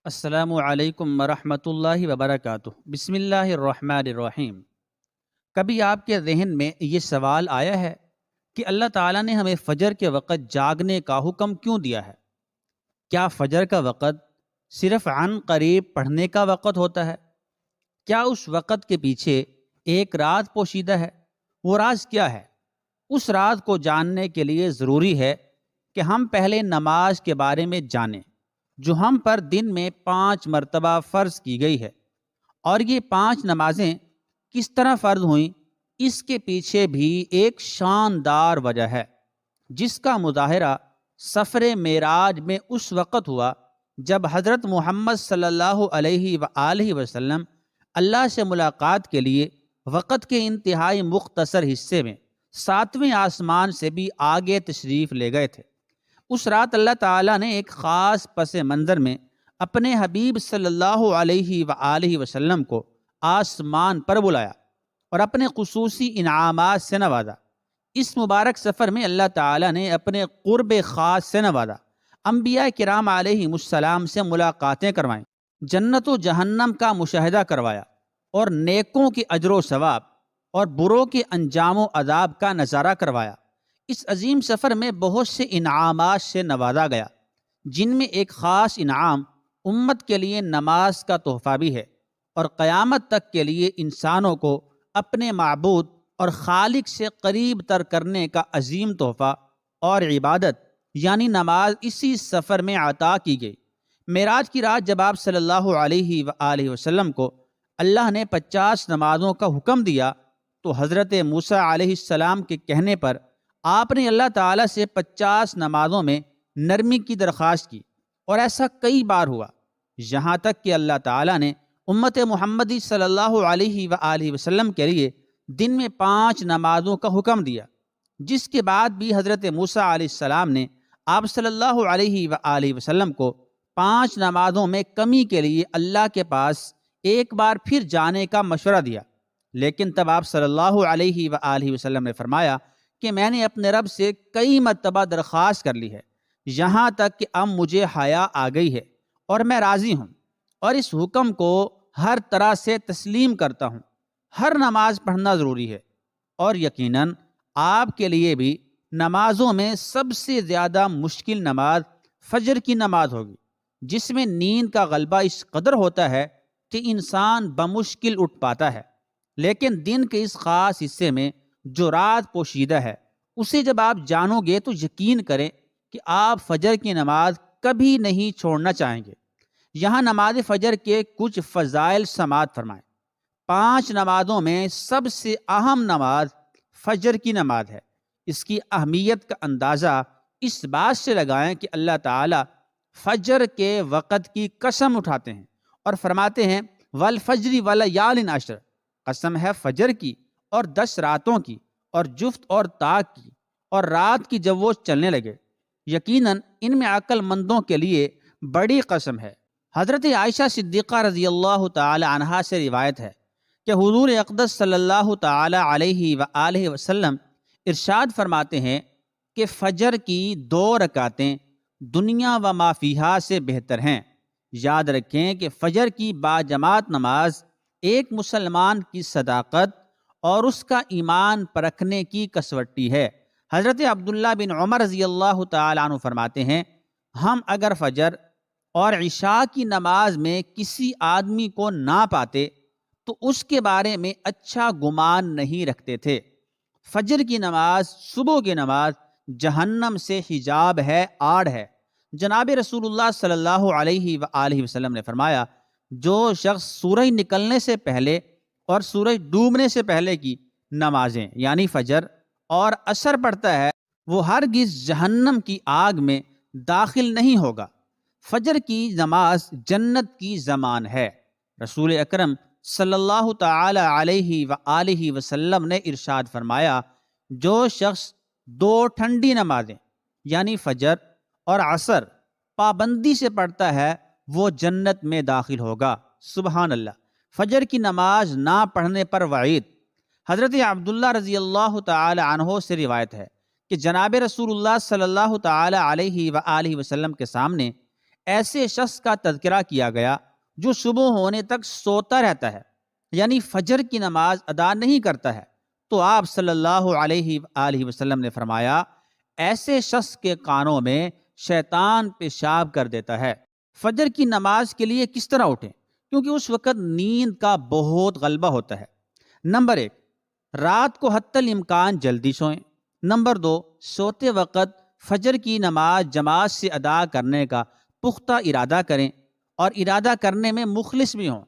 السلام علیکم ورحمۃ اللہ وبرکاتہ۔ بسم اللہ الرحمن الرحیم۔ کبھی آپ کے ذہن میں یہ سوال آیا ہے کہ اللہ تعالیٰ نے ہمیں فجر کے وقت جاگنے کا حکم کیوں دیا ہے؟ کیا فجر کا وقت صرف عن قریب پڑھنے کا وقت ہوتا ہے؟ کیا اس وقت کے پیچھے ایک راز پوشیدہ ہے؟ وہ راز کیا ہے؟ اس راز کو جاننے کے لیے ضروری ہے کہ ہم پہلے نماز کے بارے میں جانیں، جو ہم پر دن میں 5 مرتبہ فرض کی گئی ہے۔ اور یہ 5 نمازیں کس طرح فرض ہوئیں، اس کے پیچھے بھی ایک شاندار وجہ ہے، جس کا مظاہرہ سفر معراج میں اس وقت ہوا جب حضرت محمد صلی اللہ علیہ وآلہ وسلم اللہ سے ملاقات کے لیے وقت کے انتہائی مختصر حصے میں 7ویں آسمان سے بھی آگے تشریف لے گئے تھے۔ اس رات اللہ تعالیٰ نے ایک خاص پس منظر میں اپنے حبیب صلی اللہ علیہ وآلہ وسلم کو آسمان پر بلایا اور اپنے خصوصی انعامات سے نوازا۔ اس مبارک سفر میں اللہ تعالیٰ نے اپنے قرب خاص سے نوازا، انبیاء کرام علیہم السلام سے ملاقاتیں کروائیں، جنت و جہنم کا مشاہدہ کروایا، اور نیکوں کے اجر و ثواب اور بروں کے انجام و عذاب کا نظارہ کروایا۔ اس عظیم سفر میں بہت سے انعامات سے نوازا گیا، جن میں ایک خاص انعام امت کے لیے نماز کا تحفہ بھی ہے، اور قیامت تک کے لیے انسانوں کو اپنے معبود اور خالق سے قریب تر کرنے کا عظیم تحفہ اور عبادت یعنی نماز اسی سفر میں عطا کی گئی۔ معراج کی رات جب آپ صلی اللہ علیہ وآلہ وسلم کو اللہ نے 50 نمازوں کا حکم دیا تو حضرت موسیٰ علیہ السلام کے کہنے پر آپ نے اللہ تعالیٰ سے 50 نمازوں میں نرمی کی درخواست کی، اور ایسا کئی بار ہوا، یہاں تک کہ اللہ تعالیٰ نے امت محمدی صلی اللہ علیہ وآلہ وسلم کے لیے دن میں 5 نمازوں کا حکم دیا، جس کے بعد بھی حضرت موسیٰ علیہ السلام نے آپ صلی اللہ علیہ وآلہ وسلم کو 5 نمازوں میں کمی کے لیے اللہ کے پاس ایک بار پھر جانے کا مشورہ دیا، لیکن تب آپ صلی اللہ علیہ وآلہ وسلم نے فرمایا کہ میں نے اپنے رب سے کئی مرتبہ درخواست کر لی ہے، یہاں تک کہ اب مجھے حیا آ گئی ہے اور میں راضی ہوں، اور اس حکم کو ہر طرح سے تسلیم کرتا ہوں۔ ہر نماز پڑھنا ضروری ہے، اور یقیناً آپ کے لیے بھی نمازوں میں سب سے زیادہ مشکل نماز فجر کی نماز ہوگی، جس میں نیند کا غلبہ اس قدر ہوتا ہے کہ انسان بمشکل اٹھ پاتا ہے، لیکن دن کے اس خاص حصے میں جو رات پوشیدہ ہے اسے جب آپ جانو گے تو یقین کریں کہ آپ فجر کی نماز کبھی نہیں چھوڑنا چاہیں گے۔ یہاں نماز فجر کے کچھ فضائل سماعت فرمائیں۔ 5 نمازوں میں سب سے اہم نماز فجر کی نماز ہے۔ اس کی اہمیت کا اندازہ اس بات سے لگائیں کہ اللہ تعالیٰ فجر کے وقت کی قسم اٹھاتے ہیں اور فرماتے ہیں والفجر ولیال عشر، قسم ہے فجر کی اور 10 راتوں کی اور جفت اور طاق کی، اور رات کی جب وہ چلنے لگے۔ یقیناً ان میں عقل مندوں کے لیے بڑی قسم ہے۔ حضرت عائشہ صدیقہ رضی اللہ تعالی عنہا سے روایت ہے کہ حضور اقدس صلی اللہ تعالی علیہ وآلہ وسلم ارشاد فرماتے ہیں کہ فجر کی 2 رکعتیں دنیا و ما فیہا سے بہتر ہیں۔ یاد رکھیں کہ فجر کی باجماعت نماز ایک مسلمان کی صداقت اور اس کا ایمان پرکھنے کی کسوٹی ہے۔ حضرت عبداللہ بن عمر رضی اللہ تعالیٰ عنہ فرماتے ہیں ہم اگر فجر اور عشاء کی نماز میں کسی آدمی کو نہ پاتے تو اس کے بارے میں اچھا گمان نہیں رکھتے تھے۔ فجر کی نماز، صبح کی نماز جہنم سے حجاب ہے، آڑ ہے۔ جناب رسول اللہ صلی اللہ علیہ وآلہ وسلم نے فرمایا جو شخص سورج نکلنے سے پہلے اور سورج ڈوبنے سے پہلے کی نمازیں یعنی فجر اور عصر پڑھتا ہے وہ ہرگز جہنم کی آگ میں داخل نہیں ہوگا۔ فجر کی نماز جنت کی ضمان ہے۔ رسول اکرم صلی اللہ تعالی علیہ وآلہ وسلم نے ارشاد فرمایا جو شخص 2 ٹھنڈی نمازیں یعنی فجر اور عصر پابندی سے پڑھتا ہے وہ جنت میں داخل ہوگا۔ سبحان اللہ۔ فجر کی نماز نہ پڑھنے پر وعید۔ حضرت عبداللہ رضی اللہ تعالی عنہ سے روایت ہے کہ جناب رسول اللہ صلی اللہ تعالی علیہ وآلہ وسلم کے سامنے ایسے شخص کا تذکرہ کیا گیا جو صبح ہونے تک سوتا رہتا ہے، یعنی فجر کی نماز ادا نہیں کرتا ہے، تو آپ صلی اللہ علیہ وآلہ وسلم نے فرمایا ایسے شخص کے کانوں میں شیطان پیشاب کر دیتا ہے۔ فجر کی نماز کے لیے کس طرح اٹھیں؟ کیونکہ اس وقت نیند کا بہت غلبہ ہوتا ہے۔ نمبر 1، رات کو حتی الامکان جلدی سوئیں۔ نمبر 2، سوتے وقت فجر کی نماز جماعت سے ادا کرنے کا پختہ ارادہ کریں اور ارادہ کرنے میں مخلص بھی ہوں۔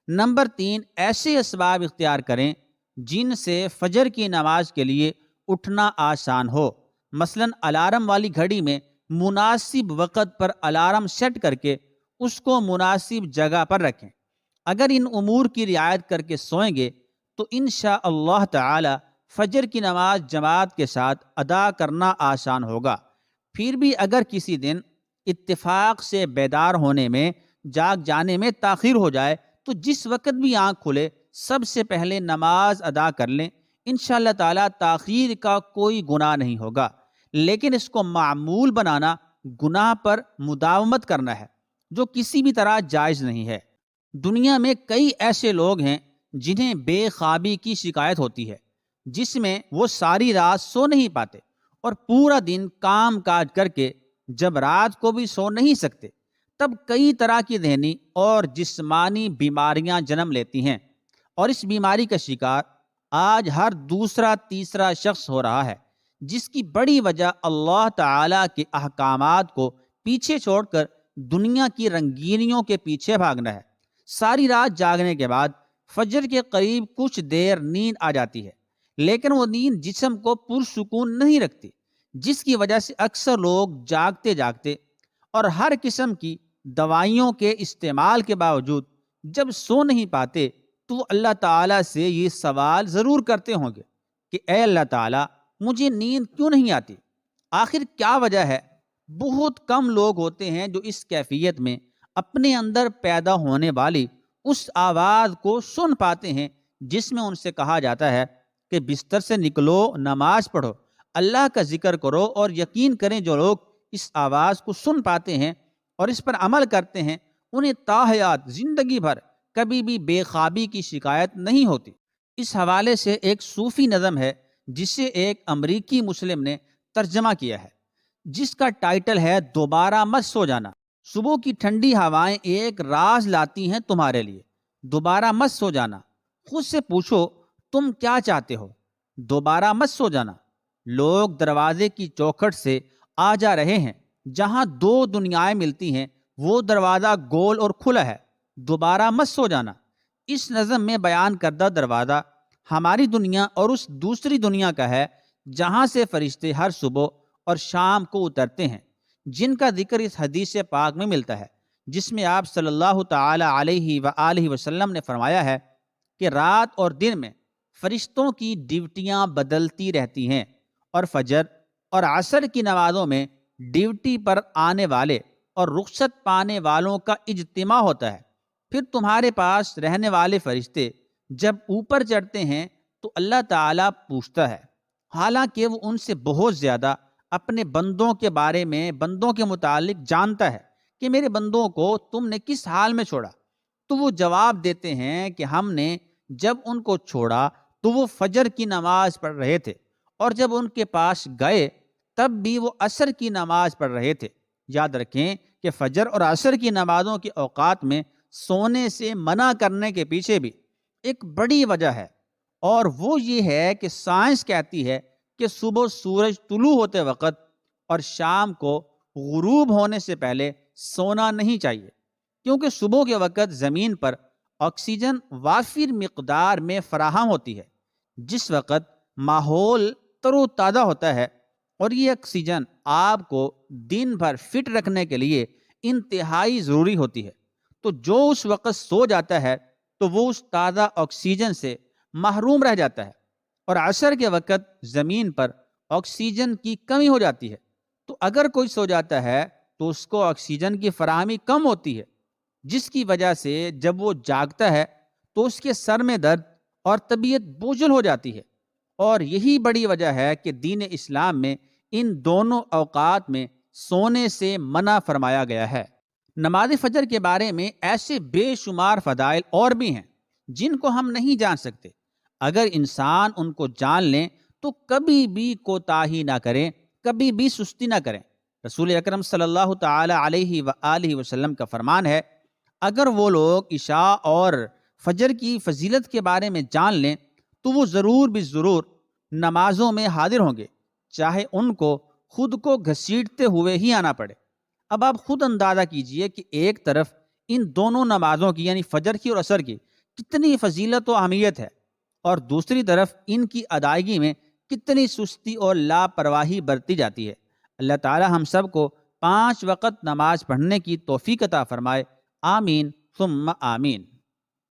نمبر 3، ایسے اسباب اختیار کریں جن سے فجر کی نماز کے لیے اٹھنا آسان ہو، مثلا الارم والی گھڑی میں مناسب وقت پر الارم سیٹ کر کے اس کو مناسب جگہ پر رکھیں۔ اگر ان امور کی رعایت کر کے سوئیں گے تو انشاءاللہ تعالی فجر کی نماز جماعت کے ساتھ ادا کرنا آسان ہوگا۔ پھر بھی اگر کسی دن اتفاق سے بیدار ہونے میں، جاگ جانے میں تاخیر ہو جائے تو جس وقت بھی آنکھ کھلے سب سے پہلے نماز ادا کر لیں، انشاءاللہ تعالی تاخیر کا کوئی گناہ نہیں ہوگا، لیکن اس کو معمول بنانا گناہ پر مداومت کرنا ہے جو کسی بھی طرح جائز نہیں ہے۔ دنیا میں کئی ایسے لوگ ہیں جنہیں بے خوابی کی شکایت ہوتی ہے، جس میں وہ ساری رات سو نہیں پاتے اور پورا دن کام کاج کر کے جب رات کو بھی سو نہیں سکتے تب کئی طرح کی ذہنی اور جسمانی بیماریاں جنم لیتی ہیں، اور اس بیماری کا شکار آج ہر دوسرا تیسرا شخص ہو رہا ہے، جس کی بڑی وجہ اللہ تعالیٰ کے احکامات کو پیچھے چھوڑ کر دنیا کی رنگینیوں کے پیچھے بھاگنا ہے۔ ساری رات جاگنے کے بعد فجر کے قریب کچھ دیر نیند آ جاتی ہے، لیکن وہ نیند جسم کو پرسکون نہیں رکھتی، جس کی وجہ سے اکثر لوگ جاگتے جاگتے اور ہر قسم کی دوائیوں کے استعمال کے باوجود جب سو نہیں پاتے تو وہ اللہ تعالیٰ سے یہ سوال ضرور کرتے ہوں گے کہ اے اللہ تعالیٰ مجھے نیند کیوں نہیں آتی؟ آخر کیا وجہ ہے؟ بہت کم لوگ ہوتے ہیں جو اس کیفیت میں اپنے اندر پیدا ہونے والی اس آواز کو سن پاتے ہیں جس میں ان سے کہا جاتا ہے کہ بستر سے نکلو، نماز پڑھو، اللہ کا ذکر کرو، اور یقین کریں جو لوگ اس آواز کو سن پاتے ہیں اور اس پر عمل کرتے ہیں انہیں تاحیات زندگی بھر کبھی بھی بے خوابی کی شکایت نہیں ہوتی۔ اس حوالے سے ایک صوفی نظم ہے جسے ایک امریکی مسلم نے ترجمہ کیا ہے، جس کا ٹائٹل ہے دوبارہ مت سو جانا۔ صبح کی ٹھنڈی ہوائیں ایک راز لاتی ہیں تمہارے لیے، دوبارہ مت سو جانا۔ خود سے پوچھو تم کیا چاہتے ہو، دوبارہ مت سو جانا۔ لوگ دروازے کی چوکھٹ سے آ جا رہے ہیں، جہاں دو دنیائیں ملتی ہیں وہ دروازہ گول اور کھلا ہے، دوبارہ مت سو جانا۔ اس نظم میں بیان کردہ دروازہ ہماری دنیا اور اس دوسری دنیا کا ہے جہاں سے فرشتے ہر صبح اور شام کو اترتے ہیں، جن کا ذکر اس حدیث پاک میں ملتا ہے، جس میں آپ صلی اللہ تعالی علیہ وآلہ وسلم نے فرمایا ہے کہ رات اور دن میں فرشتوں کی ڈیوٹیاں بدلتی رہتی ہیں، اور فجر اور عصر کی نمازوں میں ڈیوٹی پر آنے والے اور رخصت پانے والوں کا اجتماع ہوتا ہے۔ پھر تمہارے پاس رہنے والے فرشتے جب اوپر چڑھتے ہیں تو اللہ تعالیٰ پوچھتا ہے، حالانکہ وہ ان سے بہت زیادہ اپنے بندوں کے بارے میں، بندوں کے متعلق جانتا ہے کہ میرے بندوں کو تم نے کس حال میں چھوڑا، تو وہ جواب دیتے ہیں کہ ہم نے جب ان کو چھوڑا تو وہ فجر کی نماز پڑھ رہے تھے، اور جب ان کے پاس گئے تب بھی وہ عصر کی نماز پڑھ رہے تھے۔ یاد رکھیں کہ فجر اور عصر کی نمازوں کے اوقات میں سونے سے منع کرنے کے پیچھے بھی ایک بڑی وجہ ہے، اور وہ یہ ہے کہ سائنس کہتی ہے کہ صبح سورج طلوع ہوتے وقت اور شام کو غروب ہونے سے پہلے سونا نہیں چاہیے، کیونکہ صبح کے وقت زمین پر آکسیجن وافر مقدار میں فراہم ہوتی ہے، جس وقت ماحول تر و تازہ ہوتا ہے، اور یہ آکسیجن آپ کو دن بھر فٹ رکھنے کے لیے انتہائی ضروری ہوتی ہے۔ تو جو اس وقت سو جاتا ہے تو وہ اس تازہ آکسیجن سے محروم رہ جاتا ہے، اور عصر کے وقت زمین پر آکسیجن کی کمی ہو جاتی ہے، تو اگر کوئی سو جاتا ہے تو اس کو آکسیجن کی فراہمی کم ہوتی ہے، جس کی وجہ سے جب وہ جاگتا ہے تو اس کے سر میں درد اور طبیعت بوجھل ہو جاتی ہے، اور یہی بڑی وجہ ہے کہ دین اسلام میں ان دونوں اوقات میں سونے سے منع فرمایا گیا ہے۔ نماز فجر کے بارے میں ایسے بے شمار فضائل اور بھی ہیں جن کو ہم نہیں جان سکتے۔ اگر انسان ان کو جان لیں تو کبھی بھی کوتاہی نہ کریں، کبھی بھی سستی نہ کریں۔ رسول اکرم صلی اللہ تعالی علیہ وآلہ وسلم کا فرمان ہے، اگر وہ لوگ عشاء اور فجر کی فضیلت کے بارے میں جان لیں تو وہ ضرور بھی ضرور نمازوں میں حاضر ہوں گے، چاہے ان کو خود کو گھسیٹتے ہوئے ہی آنا پڑے۔ اب آپ خود اندازہ کیجئے کہ ایک طرف ان دونوں نمازوں کی یعنی فجر کی اور عصر کی کتنی فضیلت و اہمیت ہے، اور دوسری طرف ان کی ادائیگی میں کتنی سستی اور لاپرواہی برتی جاتی ہے۔ اللہ تعالی ہم سب کو 5 وقت نماز پڑھنے کی توفیق عطا فرمائے، آمین ثم آمین۔